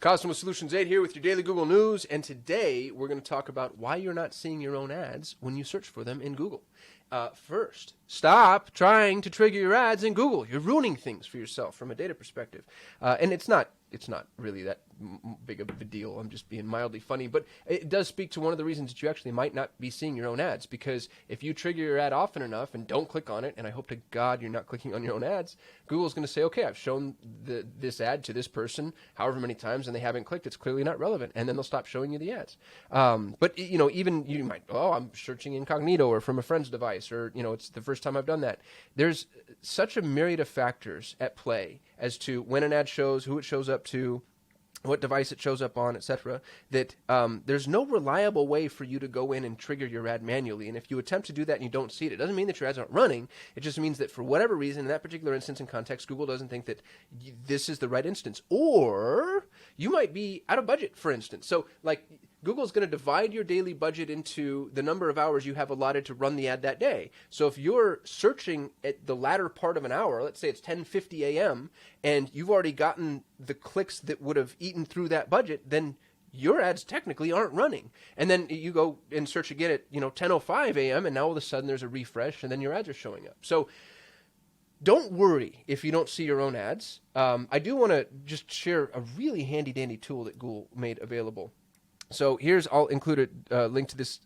Kasim with Solutions 8 here with your daily Google News, and today we're going to talk about why you're not seeing your own ads when you search for them in Google. First, stop trying to trigger your ads in Google. You're ruining things for yourself from a data perspective. And it's not really that big of a deal. I'm just being mildly funny, but it does speak to one of the reasons that you actually might not be seeing your own ads, because if you trigger your ad often enough and don't click on it, and I hope to God you're not clicking on your own ads, Google's going to say, okay, I've shown this ad to this person however many times and they haven't clicked. It's clearly not relevant, and then they'll stop showing you the ads. But even you might, I'm searching incognito or from a friend's device, or it's the first time I've done that. There's such a myriad of factors at play as to when an ad shows, who it shows up to, what device it shows up on, etc., that there's no reliable way for you to go in and trigger your ad manually. And if you attempt to do that and you don't see it, it doesn't mean that your ads aren't running. It just means that for whatever reason, in that particular instance and context, Google doesn't think that this is the right instance. Or you might be out of budget, for instance. So, Google's going to divide your daily budget into the number of hours you have allotted to run the ad that day. So if you're searching at the latter part of an hour, let's say it's 10:50 a.m., and you've already gotten the clicks that would have eaten through that budget, then your ads technically aren't running. And then you go and search again at 10:05 a.m., and now all of a sudden there's a refresh, and then your ads are showing up. So don't worry if you don't see your own ads. I do want to just share a really handy-dandy tool that Google made available. So I'll include a link to this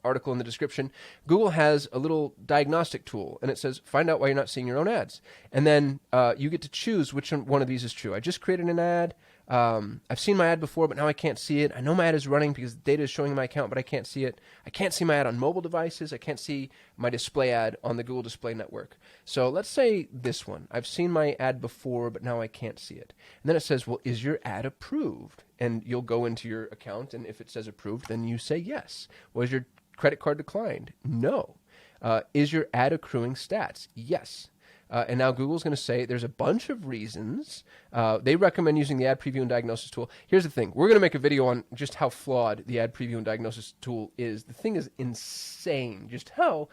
article in the description. Google has a little diagnostic tool, and it says, find out why you're not seeing your own ads. And then you get to choose which one of these is true. I just created an ad. I've seen my ad before, but now I can't see it. I know my ad is running because the data is showing in my account, but I can't see it. I can't see my ad on mobile devices. I can't see my display ad on the Google Display Network. So let's say this one. I've seen my ad before, but now I can't see it. And then it says, well, is your ad approved? And you'll go into your account, and if it says approved, then you say yes. Was your credit card declined? No. Is your ad accruing stats? Yes. And now Google's going to say there's a bunch of reasons. They recommend using the ad preview and diagnosis tool. Here's the thing. We're going to make a video on just how flawed the ad preview and diagnosis tool is. The thing is insane. Just how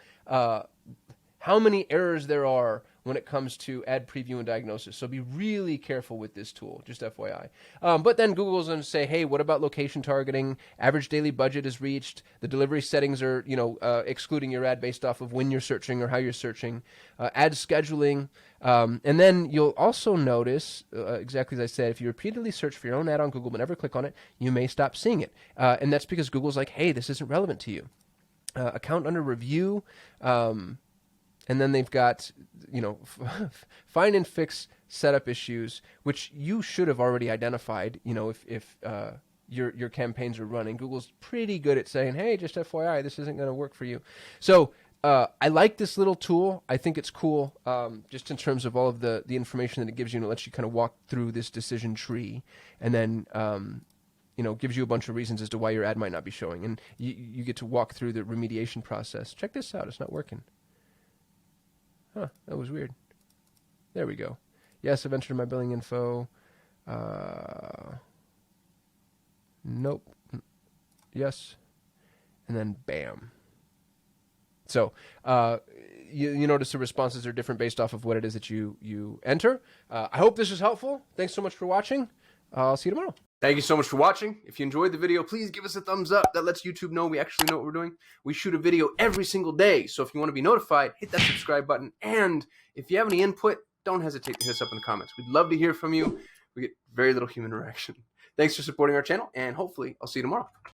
many errors there are when it comes to ad preview and diagnosis. So be really careful with this tool, just FYI. But then Google's going to say, hey, what about location targeting? Average daily budget is reached. The delivery settings are, excluding your ad based off of when you're searching or how you're searching. Ad scheduling. And then you'll also notice, exactly as I said, if you repeatedly search for your own ad on Google but never click on it, you may stop seeing it. And that's because Google's like, hey, this isn't relevant to you. Account under review. And then they've got, find and fix setup issues, which you should have already identified, if your campaigns are running. Google's pretty good at saying, hey, just FYI, this isn't going to work for you. So I like this little tool. I think it's cool, just in terms of all of the information that it gives you, and it lets you kind of walk through this decision tree, and then gives you a bunch of reasons as to why your ad might not be showing. And you get to walk through the remediation process. Check this out. It's not working. Huh, that was weird. There we go. Yes, I've entered my billing info. Nope. Yes. And then bam. So you notice the responses are different based off of what it is that you enter. I hope this was helpful. Thanks so much for watching. I'll see you tomorrow. Thank you so much for watching. If you enjoyed the video, please give us a thumbs up. That lets YouTube know we actually know what we're doing. We shoot a video every single day, so if you want to be notified, hit that subscribe button. And if you have any input, don't hesitate to hit us up in the comments. We'd love to hear from you. We get very little human interaction. Thanks for supporting our channel, and hopefully I'll see you tomorrow.